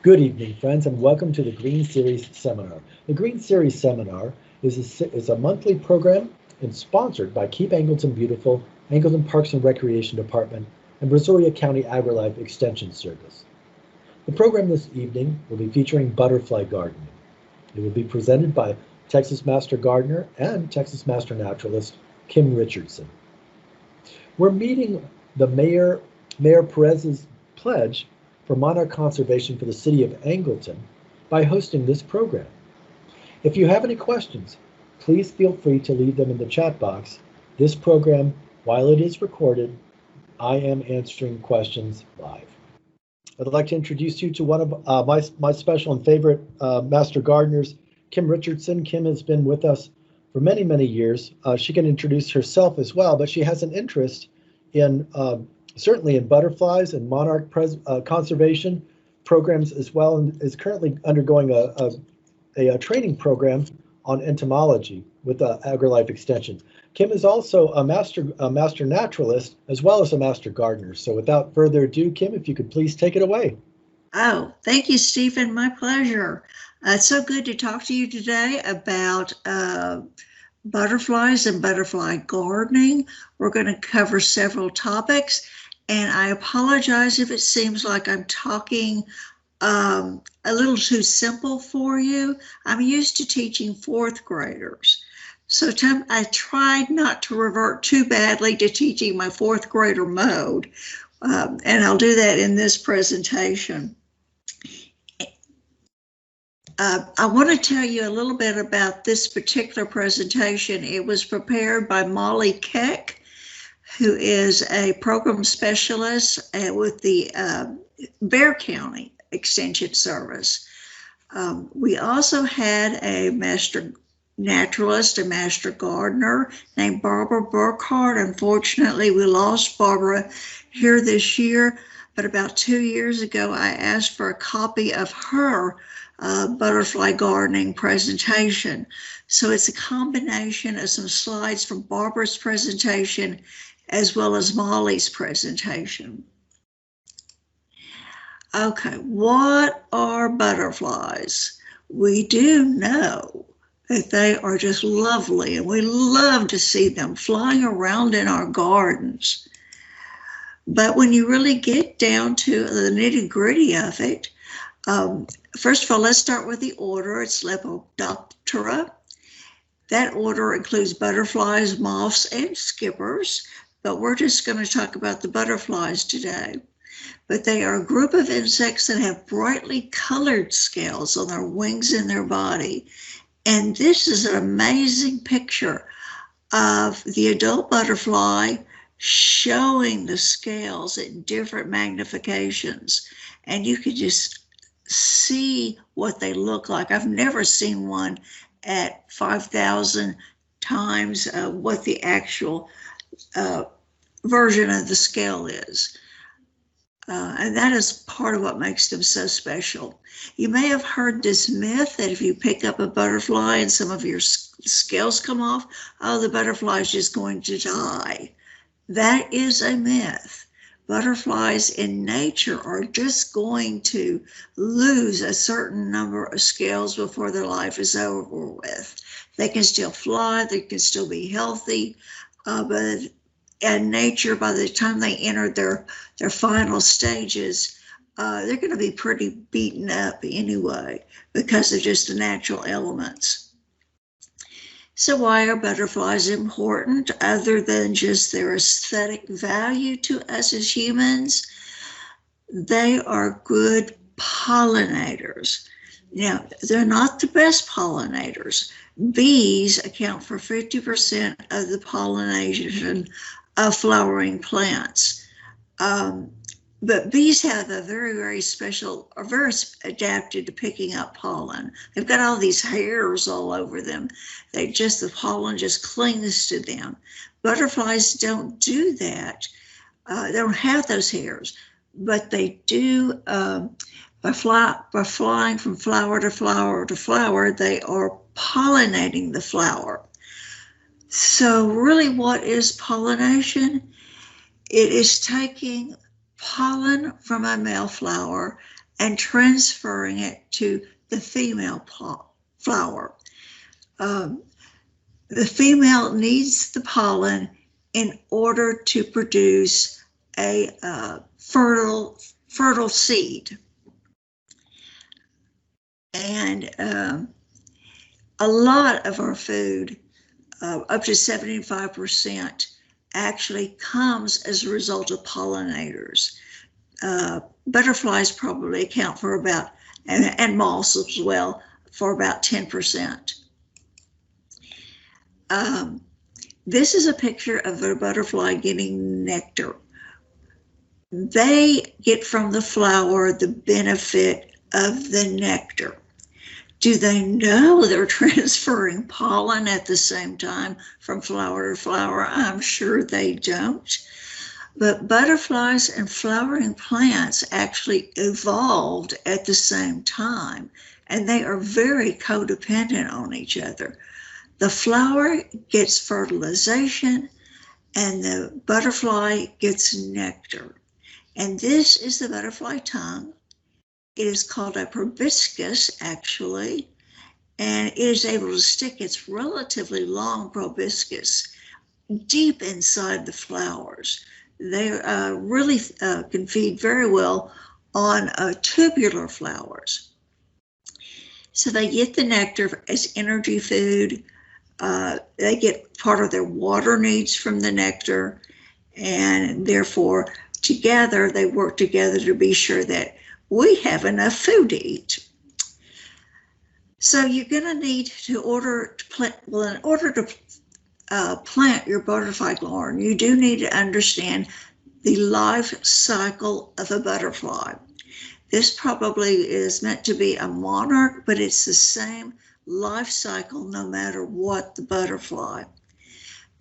Good evening, friends, and welcome to the Green Series Seminar. The Green Series Seminar is a monthly program and sponsored by Keep Angleton Beautiful, Angleton Parks and Recreation Department, and Brazoria County AgriLife Extension Service. The program this evening will be featuring butterfly gardening. It will be presented by Texas Master Gardener and Texas Master Naturalist Kim Richardson. We're meeting the Mayor Perez's pledge for monarch conservation for the city of Angleton by hosting this program. If you have any questions, please feel free to leave them in the chat box. This program, while it is recorded, I am answering questions live. I'd like to introduce you to one of my special and favorite master gardeners, Kim Richardson. Kim has been with us for many, many years. She can introduce herself as well, but she has an interest in certainly in butterflies and monarch conservation programs as well, and is currently undergoing a training program on entomology with AgriLife Extension. Kim is also a master naturalist as well as a master gardener. So without further ado, Kim, if you could please take it away. Oh, thank you, Stephen. My pleasure. It's so good to talk to you today about butterflies and butterfly gardening. We're going to cover several topics, and I apologize if it seems like I'm talking a little too simple for you. I'm used to teaching fourth graders, so I tried not to revert too badly to teaching my fourth grader mode, and I'll do that in this presentation. I want to tell you a little bit about this particular presentation. It was prepared by Molly Keck, who is a program specialist with the Bexar County Extension Service. We also had a master naturalist, a master gardener named Barbara Burkhardt. Unfortunately, we lost Barbara here this year, but about 2 years ago, I asked for a copy of her butterfly gardening presentation. So it's a combination of some slides from Barbara's presentation as well as Molly's presentation. Okay, what are butterflies? We do know that they are just lovely, and we love to see them flying around in our gardens. But when you really get down to the nitty-gritty of it, first of all, let's start with the order. It's Lepidoptera. That order includes butterflies, moths, and skippers, but we're just going to talk about the butterflies today. But they are a group of insects that have brightly colored scales on their wings and their body. And this is an amazing picture of the adult butterfly showing the scales at different magnifications. And you can just see what they look like. I've never seen one at 5,000 times what the actual version of the scale is. And that is part of what makes them so special. You may have heard this myth that if you pick up a butterfly and some of your scales come off, oh, the butterfly is just going to die. That is a myth. Butterflies in nature are just going to lose a certain number of scales before their life is over with. They can still fly, they can still be healthy, but in nature, by the time they enter their final stages, they're going to be pretty beaten up anyway because of just the natural elements. So why are butterflies important other than just their aesthetic value to us as humans? They are good pollinators. Now, they're not the best pollinators. Bees account for 50% of the pollination of flowering plants. But bees have a very, very special, are very adapted to picking up pollen. They've got all these hairs all over them. The pollen just clings to them. Butterflies don't do that. They don't have those hairs, but they do, by flying from flower to flower to flower, they are pollinating the flower. So really, what is pollination? It is taking pollen from a male flower and transferring it to the female flower. The female needs the pollen in order to produce a fertile seed. And a lot of our food, up to 75%, actually comes as a result of pollinators. Butterflies probably account for about, and moths as well, for about 10%. This is a picture of a butterfly getting nectar. They get from the flower the benefit of the nectar. Do they know they're transferring pollen at the same time from flower to flower? I'm sure they don't. But butterflies and flowering plants actually evolved at the same time, and they are very codependent on each other. The flower gets fertilization, and the butterfly gets nectar. And this is the butterfly tongue. It is called a proboscis, actually, and it is able to stick its relatively long proboscis deep inside the flowers. They really can feed very well on tubular flowers. So they get the nectar as energy food. They get part of their water needs from the nectar, and therefore together they work together to be sure that we have enough food to eat. So you're going to need to in order to plant your butterfly garden, you do need to understand the life cycle of a butterfly. This probably is meant to be a monarch, but it's the same life cycle no matter what the butterfly.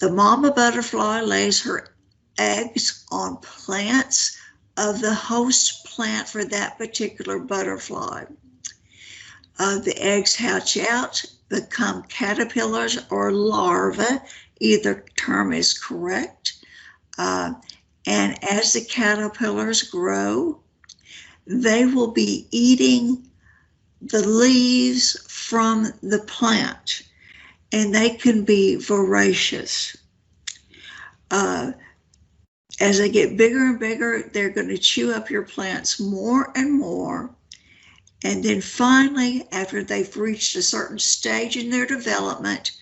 The mama butterfly lays her eggs on plants of the host plant for that particular butterfly. The eggs hatch out, become caterpillars or larvae, either term is correct. And as the caterpillars grow, they will be eating the leaves from the plant, and they can be voracious. As they get bigger and bigger, they're going to chew up your plants more and more. And then finally, after they've reached a certain stage in their development,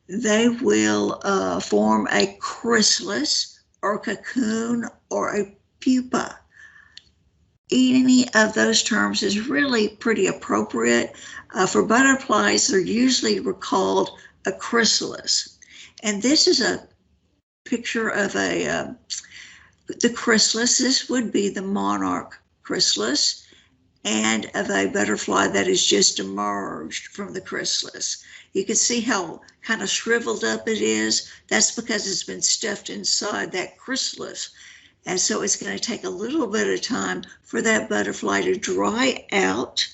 they will form a chrysalis or cocoon or a pupa. Any of those terms is really pretty appropriate. For butterflies, they're usually called a chrysalis. And this is a picture of the chrysalis. This would be the monarch chrysalis, and of a butterfly that has just emerged from the chrysalis. You can see how kind of shriveled up it is. That's because it's been stuffed inside that chrysalis. And so it's going to take a little bit of time for that butterfly to dry out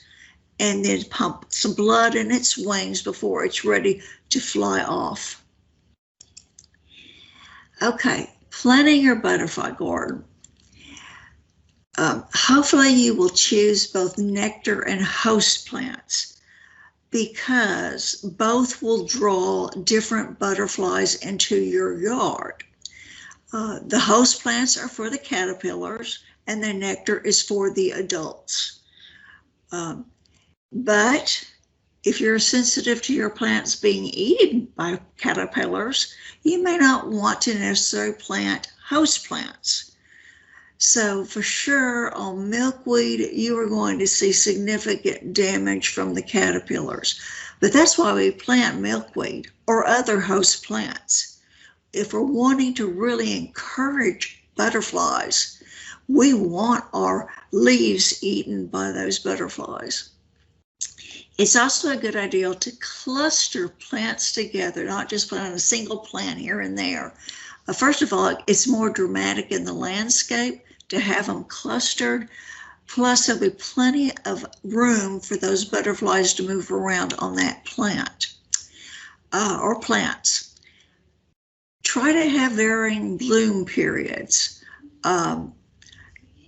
and then pump some blood in its wings before it's ready to fly off. Okay, planting your butterfly garden. Hopefully you will choose both nectar and host plants, because both will draw different butterflies into your yard. The host plants are for the caterpillars, and the nectar is for the adults. But if you're sensitive to your plants being eaten by caterpillars, you may not want to necessarily plant host plants. So for sure on milkweed, you are going to see significant damage from the caterpillars. But that's why we plant milkweed or other host plants. If we're wanting to really encourage butterflies, we want our leaves eaten by those butterflies. It's also a good idea to cluster plants together, not just plant a single plant here and there. First of all, it's more dramatic in the landscape to have them clustered. Plus, there'll be plenty of room for those butterflies to move around on that plant or plants. Try to have varying bloom periods.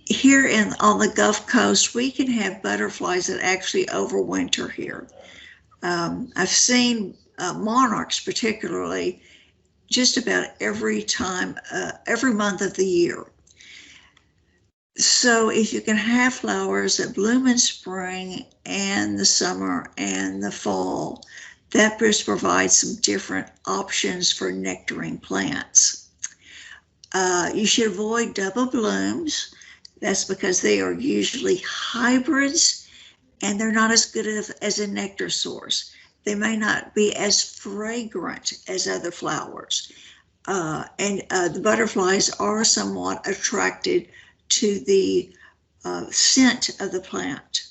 here on the Gulf Coast, we can have butterflies that actually overwinter here. I've seen monarchs particularly just about every month of the year. So if you can have flowers that bloom in spring and the summer and the fall, that just provides some different options for nectaring plants. You should avoid double blooms. That's because they are usually hybrids and they're not as good as a nectar source. They may not be as fragrant as other flowers. And the butterflies are somewhat attracted to the scent of the plant.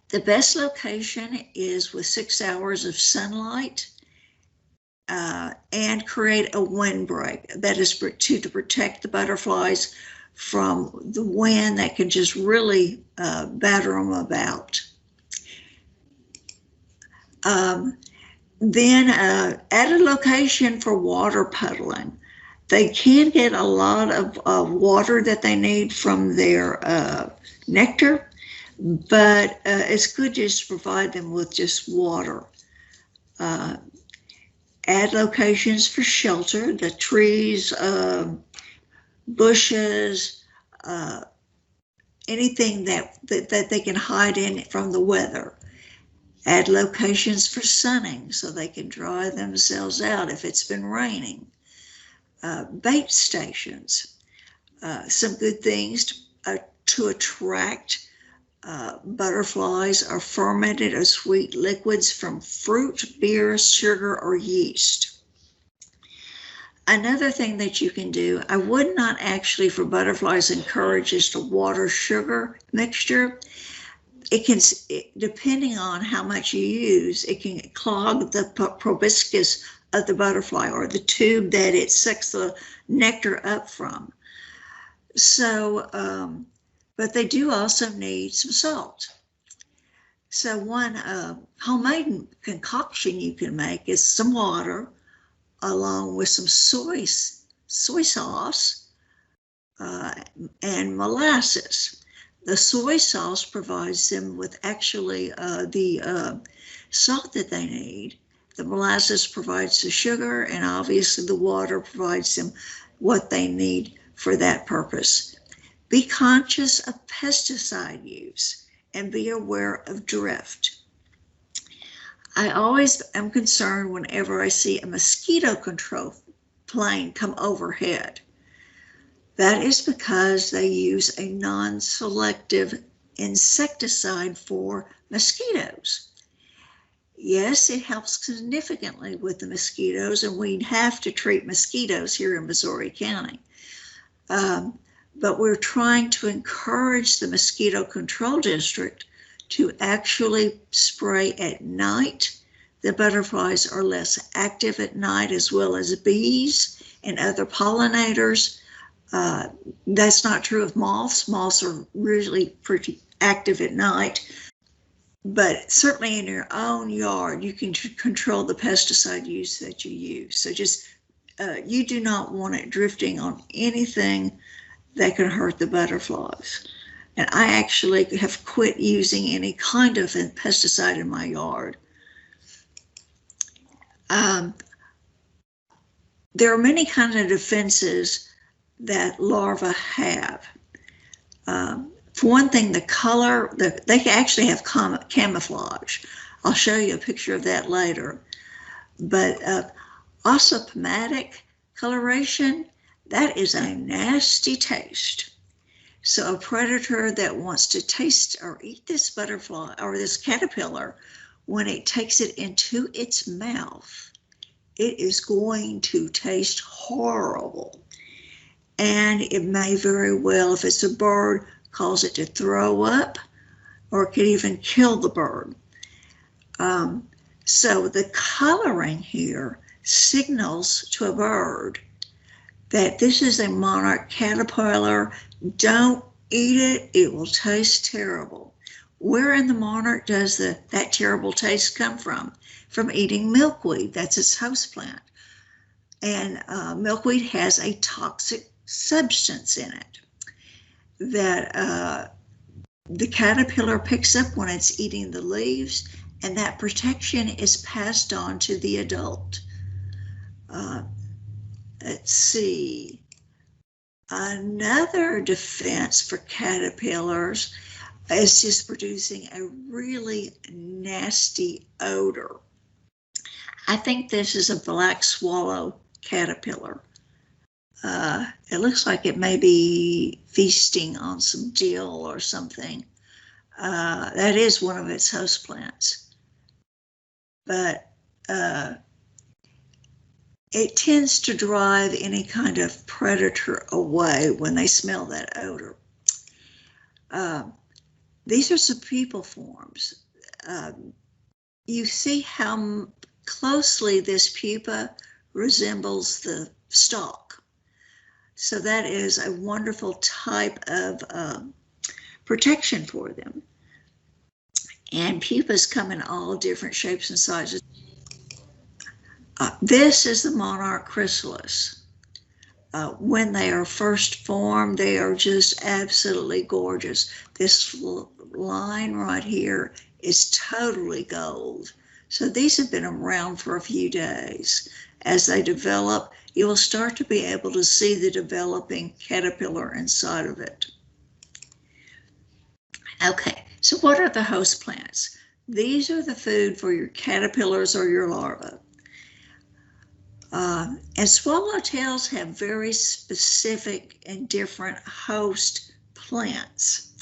The best location is with 6 hours of sunlight and create a windbreak. That is to protect the butterflies from the wind that can just really batter them about. Then at a location for water puddling. They can get a lot of water that they need from their nectar, but it's good just to provide them with just water. Add locations for shelter, the trees, bushes, anything that they can hide in from the weather. Add locations for sunning so they can dry themselves out if it's been raining. Bait stations, some good things to attract butterflies are fermented or sweet liquids from fruit, beer, sugar, or yeast. Another thing that you can do, I would not actually for butterflies encourage just a water sugar mixture. It can, depending on how much you use, it can clog the proboscis of the butterfly or the tube that it sucks the nectar up from. So, but they do also need some salt. So one homemade concoction you can make is some water along with some soy sauce and molasses. The soy sauce provides them with actually the salt that they need. The molasses provides the sugar, and obviously the water provides them what they need for that purpose. Be conscious of pesticide use and be aware of drift. I always am concerned whenever I see a mosquito control plane come overhead. That is because they use a non-selective insecticide for mosquitoes. Yes, it helps significantly with the mosquitoes, and we have to treat mosquitoes here in Missouri County. But we're trying to encourage the mosquito control district to actually spray at night. The butterflies are less active at night, as well as bees and other pollinators. That's not true of moths. Moths are really pretty active at night. But certainly in your own yard, you can control the pesticide use that you use. So just, you do not want it drifting on anything that can hurt the butterflies. And I actually have quit using any kind of pesticide in my yard. There are many kinds of defenses that larvae have. For one thing, the color, they actually have camouflage. I'll show you a picture of that later. But ostopomatic coloration, that is a nasty taste. So a predator that wants to taste or eat this butterfly or this caterpillar, when it takes it into its mouth, it is going to taste horrible. And it may very well, if it's a bird, cause it to throw up, or it could even kill the bird. So the coloring here signals to a bird that this is a monarch caterpillar. Don't eat it, it will taste terrible. Where in the monarch does that terrible taste come from? From eating milkweed, that's its host plant. And milkweed has a toxic substance in it. that the caterpillar picks up when it's eating the leaves, and that protection is passed on to the adult. Let's see. Another defense for caterpillars is just producing a really nasty odor. I think this is a black swallow caterpillar. It looks like it may be feasting on some dill or something. That is one of its host plants. But it tends to drive any kind of predator away when they smell that odor. These are some pupal forms. You see how closely this pupa resembles the stalk. So that is a wonderful type of protection for them. And pupas come in all different shapes and sizes. This is the monarch chrysalis. When they are first formed, they are just absolutely gorgeous. This line right here is totally gold. So these have been around for a few days. As they develop, you will start to be able to see the developing caterpillar inside of it. Okay, so what are the host plants? These are the food for your caterpillars or your larvae. And swallowtails have very specific and different host plants.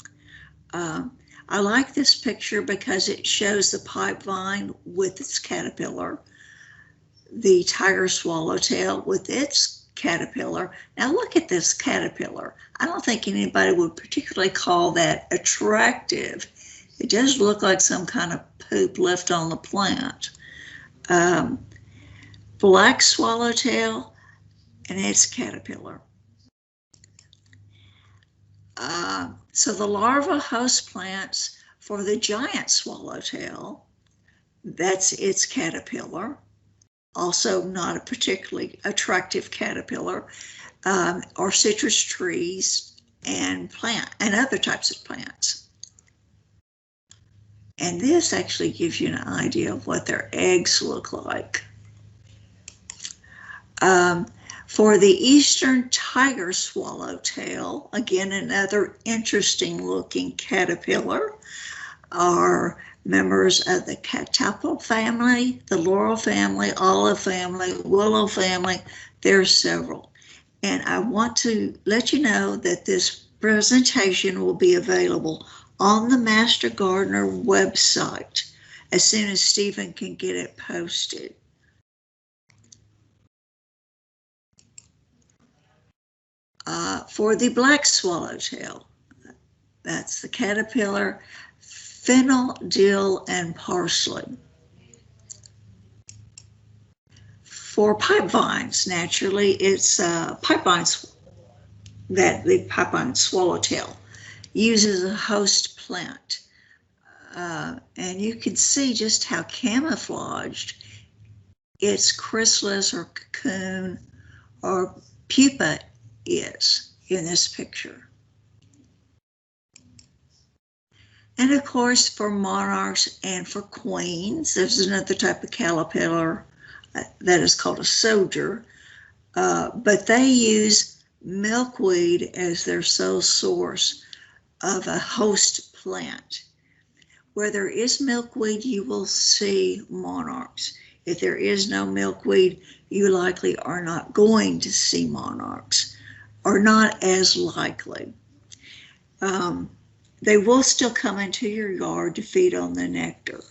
I like this picture because it shows the pipevine with its caterpillar, the tiger swallowtail with its caterpillar. Now look at this caterpillar. I don't think anybody would particularly call that attractive. It does look like some kind of poop left on the plant. Black swallowtail and its caterpillar. So the larva host plants for the giant swallowtail, that's its caterpillar, also not a particularly attractive caterpillar, are citrus trees and other types of plants. And this actually gives you an idea of what their eggs look like. For the eastern tiger swallowtail, again, another interesting looking caterpillar, are members of the catapult family, the laurel family, olive family, willow family. There are several. And I want to let you know that this presentation will be available on the Master Gardener website as soon as Stephen can get it posted. For the black swallowtail, that's the caterpillar, fennel, dill, and parsley. For pipevines, naturally, it's pipevines that the pipevine swallowtail uses a host plant. And you can see just how camouflaged its chrysalis or cocoon or pupa is in this picture. And of course, for monarchs and for queens, there's another type of caterpillar that is called a soldier, but they use milkweed as their sole source of a host plant. Where there is milkweed, you will see monarchs. If there is no milkweed, you likely are not going to see monarchs, or not as likely. They will still come into your yard to feed on the nectar,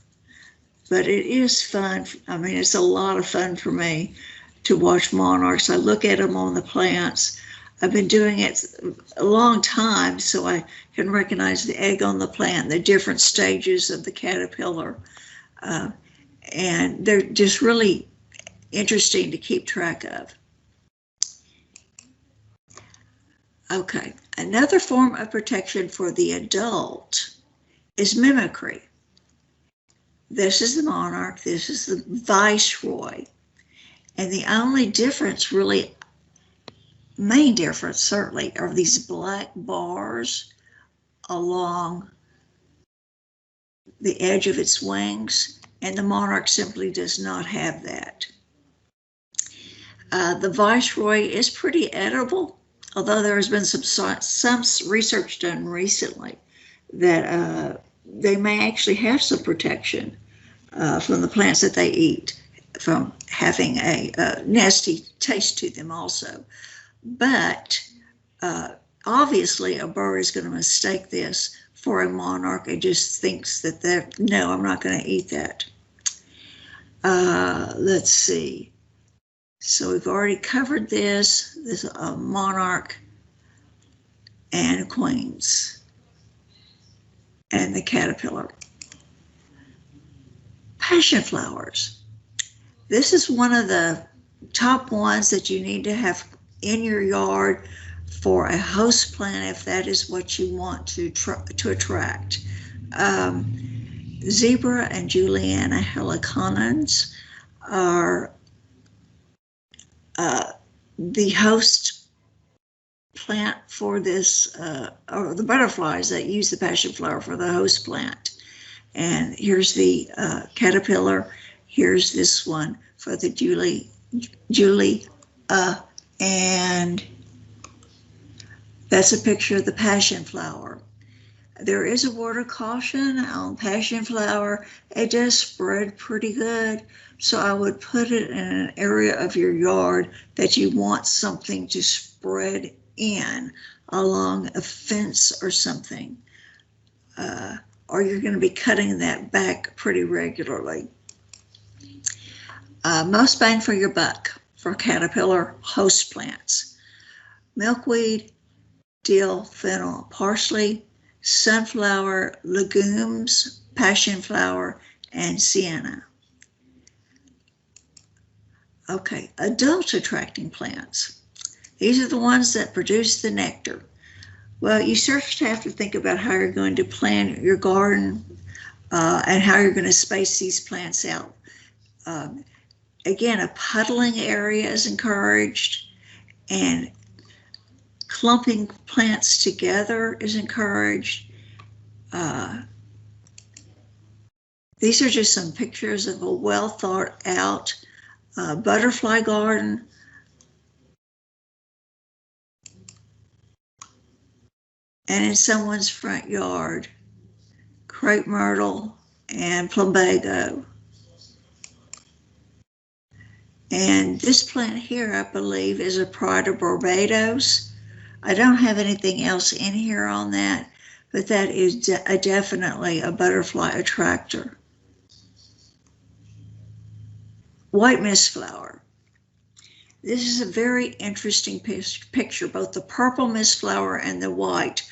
but it is fun. I mean, it's a lot of fun for me to watch monarchs. I look at them on the plants. I've been doing it a long time, so I can recognize the egg on the plant, the different stages of the caterpillar. And they're just really interesting to keep track of. Okay, another form of protection for the adult is mimicry. This is the monarch, this is the viceroy. And the only difference really main difference certainly are these black bars along the edge of its wings, and the Monarch simply does not have that. The Viceroy is pretty edible, although there has been some research done recently that they may actually have some protection from the plants that they eat, from having a nasty taste to them also. But obviously a bird is going to mistake this for a monarch. It just thinks that no, I'm not going to eat that. Let's see. So we've already covered this monarch and queens and the caterpillar. Passion flowers. This is one of the top ones that you need to have in your yard for a host plant if that is what you want to attract. Zebra and Juliana heliconans are the host plant for this, or the butterflies that use the passion flower for the host plant. And here's the caterpillar. Here's this one for the Julie, and that's a picture of the passion flower. There is a word of caution on passion flower. It does spread pretty good, so I would put it in an area of your yard that you want something to spread in, along a fence or something, or you're going to be cutting that back pretty regularly. Most bang for your buck for caterpillar host plants: milkweed, dill, fennel, parsley, sunflower, legumes, passion flower, and sienna. Okay, adult attracting plants. These are the ones that produce the nectar. Well, you first have to think about how you're going to plan your garden and how you're going to space these plants out. Again, a puddling area is encouraged, and clumping plants together is encouraged. These are just some pictures of a well thought out butterfly garden. And in someone's front yard, crepe myrtle and plumbago. And this plant here, I believe, is a pride of Barbados. I don't have anything else in here on that, but that is definitely a butterfly attractor. White mist flower. This is a very interesting picture. Both the purple mist flower and the white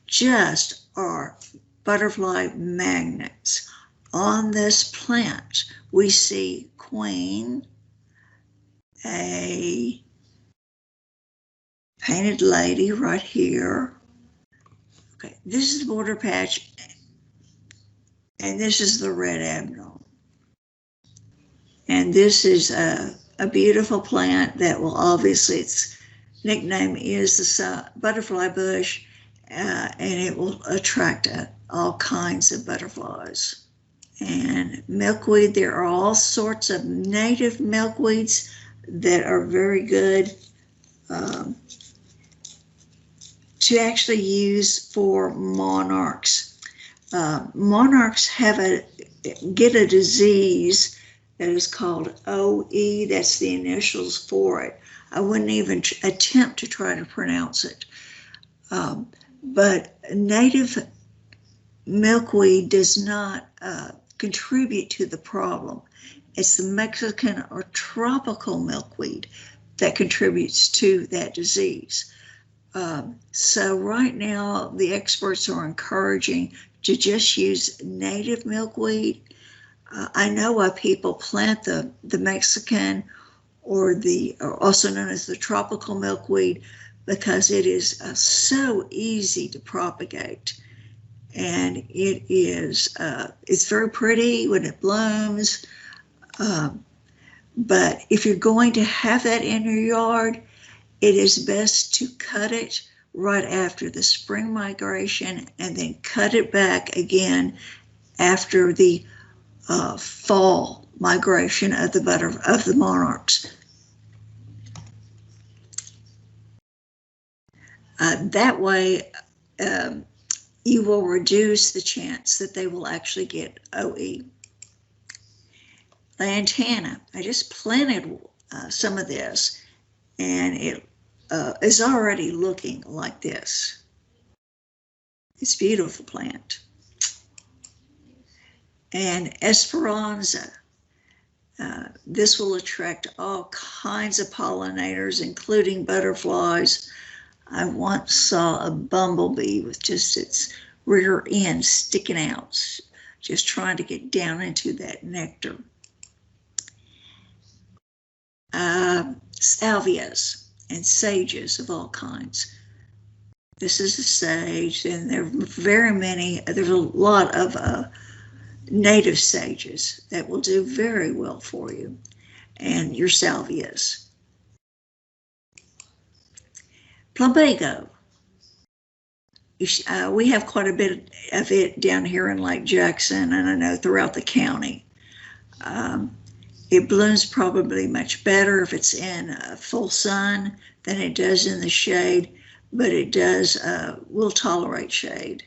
just are butterfly magnets. On this plant, we see queen, a painted lady right here. Okay, this is the border patch, and this is the red admiral. And this is a beautiful plant that will obviously, its nickname is the butterfly bush, and it will attract all kinds of butterflies. And milkweed, there are all sorts of native milkweeds that are very good to actually use for monarchs. Monarchs get a disease that is called OE. That's the initials for it. I wouldn't even attempt to try to pronounce it. But native milkweed does not contribute to the problem. It's the Mexican or tropical milkweed that contributes to that disease. So right now, the experts are encouraging to just use native milkweed. I know why people plant the Mexican or also known as the tropical milkweed, because it is so easy to propagate. And it is, it's very pretty when it blooms. But if you're going to have that in your yard, It is best to cut it right after the spring migration and then cut it back again after the fall migration of the monarchs. That way, you will reduce the chance that they will actually get OE. Lantana, I just planted some of this, and it is already looking like this. It's a beautiful plant. And Esperanza, this will attract all kinds of pollinators, including butterflies. I once saw a bumblebee with just its rear end sticking out, just trying to get down into that nectar. Salvias and sages of all kinds. This is a sage, and there are very many, there's a lot of native sages that will do very well for you, and your salvias. Plumbago. We have quite a bit of it down here in Lake Jackson, and I know throughout the county. It blooms probably much better if it's in full sun than it does in the shade, but it will tolerate shade.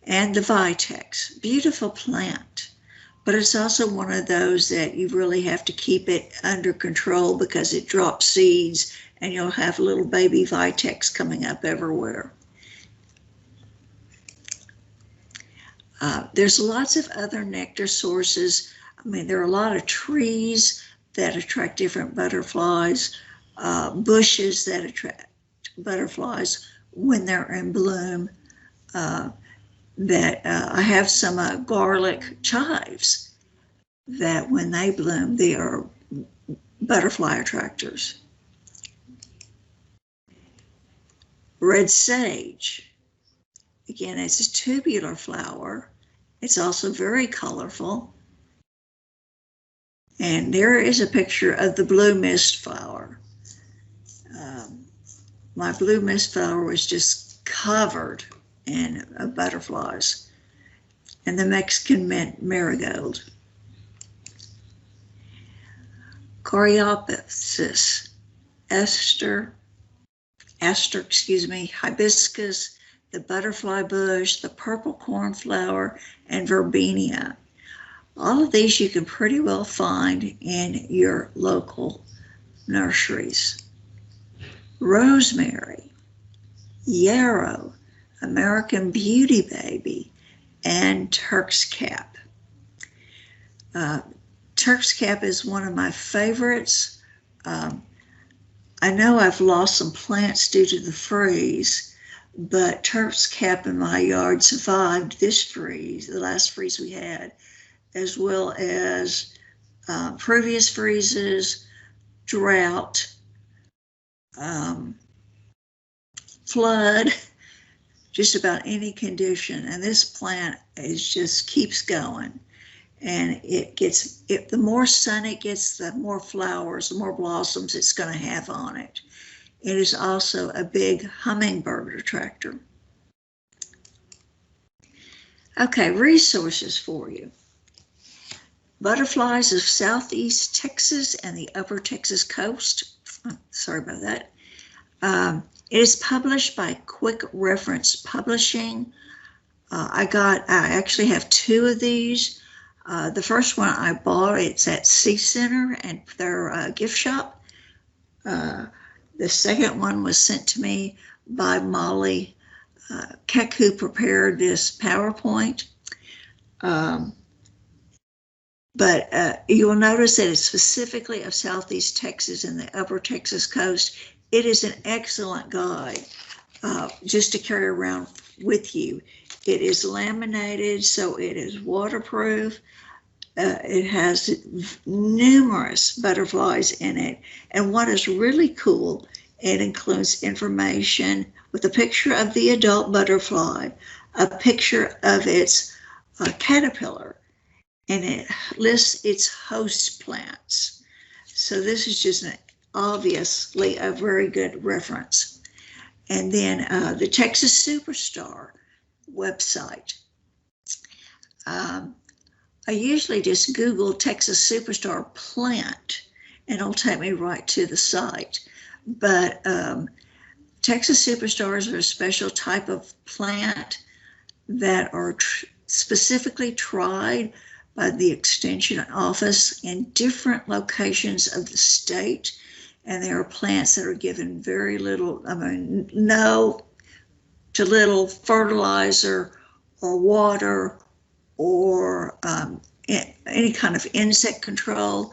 And the Vitex, beautiful plant, but it's also one of those that you really have to keep it under control because it drops seeds and you'll have little baby Vitex coming up everywhere. There's lots of other nectar sources. I mean, there are a lot of trees that attract different butterflies, bushes that attract butterflies when they're in bloom. I have some garlic chives that when they bloom, they are butterfly attractors. Red sage, again, it's a tubular flower. It's also very colorful. And there is a picture of the blue mist flower. My blue mist flower was just covered in butterflies. And the Mexican mint marigold. Coreopsis, hibiscus, the butterfly bush, the purple cornflower, and verbena. All of these you can pretty well find in your local nurseries. Rosemary, yarrow, American Beauty Baby, and Turk's Cap. Turk's Cap is one of my favorites. I know I've lost some plants due to the freeze, but Turk's Cap in my yard survived this freeze, the last freeze we had, as well as previous freezes, drought, flood, just about any condition. And this plant just keeps going. And the more sun it gets, the more flowers, the more blossoms it's going to have on it. It is also a big hummingbird attractor. Okay, resources for you. Butterflies of Southeast Texas and the Upper Texas coast. Sorry about that. It is published by Quick Reference Publishing. I actually have two of these. The first one I bought, it's at Sea Center and their gift shop. The second one was sent to me by Molly Keck, who prepared this PowerPoint. But you will notice that it's specifically of Southeast Texas and the Upper Texas coast. It is an excellent guide just to carry around with you. It is laminated, so it is waterproof. It has numerous butterflies in it. And what is really cool, it includes information with a picture of the adult butterfly, a picture of its caterpillar, and it lists its host plants. So this is just an obviously a very good reference. And then the Texas Superstar website. I usually just Google Texas Superstar plant and it'll take me right to the site. But Texas Superstars are a special type of plant that are specifically tried by the Extension Office in different locations of the state. And there are plants that are given very little, no to little fertilizer or water or any kind of insect control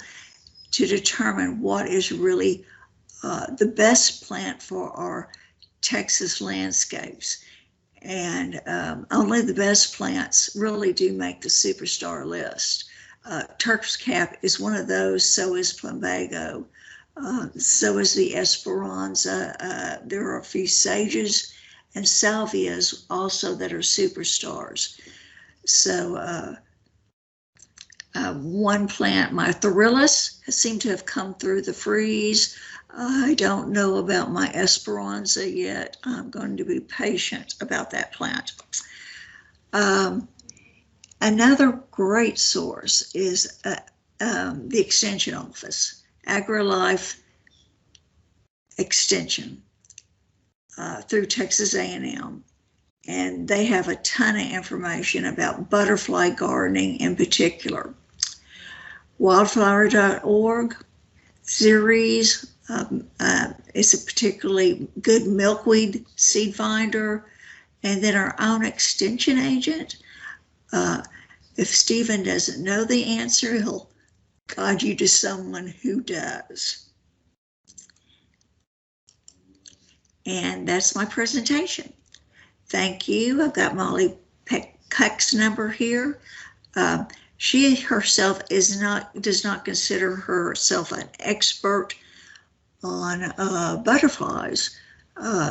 to determine what is really the best plant for our Texas landscapes. And only the best plants really do make the superstar list. Turk's cap is one of those, so is plumbago, so is the Esperanza. There are a few sages and salvias also that are superstars. So one plant, my Thryllus, has seemed to have come through the freeze. I don't know about my Esperanza yet. I'm going to be patient about that plant. Another great source is the Extension Office, AgriLife Extension through Texas A&M. And they have a ton of information about butterfly gardening in particular. Wildflower.org, Ceres, is a particularly good milkweed seed finder. And then our own extension agent. If Stephen doesn't know the answer, he'll guide you to someone who does. And that's my presentation. Thank you. I've got Molly Peck's number here. She herself does not consider herself an expert on butterflies.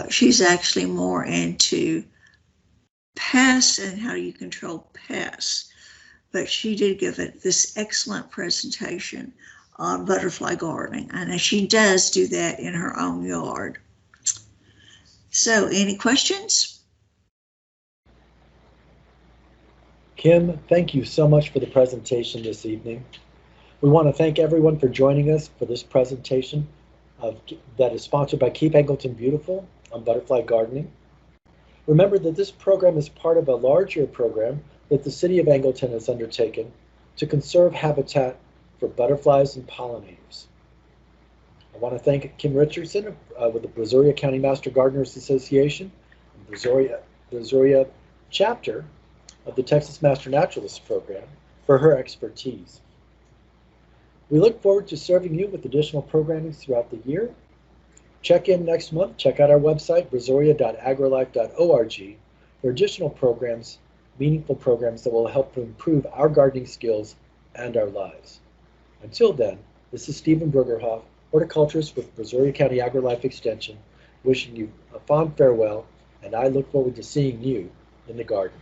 She's actually more into pests and how you control pests. But she did give this excellent presentation on butterfly gardening, and she does do that in her own yard. So, any questions? Kim, thank you so much for the presentation this evening. We want to thank everyone for joining us for this presentation that is sponsored by Keep Angleton Beautiful on butterfly gardening. Remember that this program is part of a larger program that the City of Angleton has undertaken to conserve habitat for butterflies and pollinators. I want to thank Kim Richardson with the Brazoria County Master Gardeners Association, and Brazoria chapter of the Texas Master Naturalists Program for her expertise. We look forward to serving you with additional programming throughout the year. Check in next month. Check out our website, brazoria.agrilife.org, for additional programs, meaningful programs that will help improve our gardening skills and our lives. Until then, this is Stephen Brugerhoff, horticulturist with Brazoria County AgriLife Extension, wishing you a fond farewell, and I look forward to seeing you in the garden.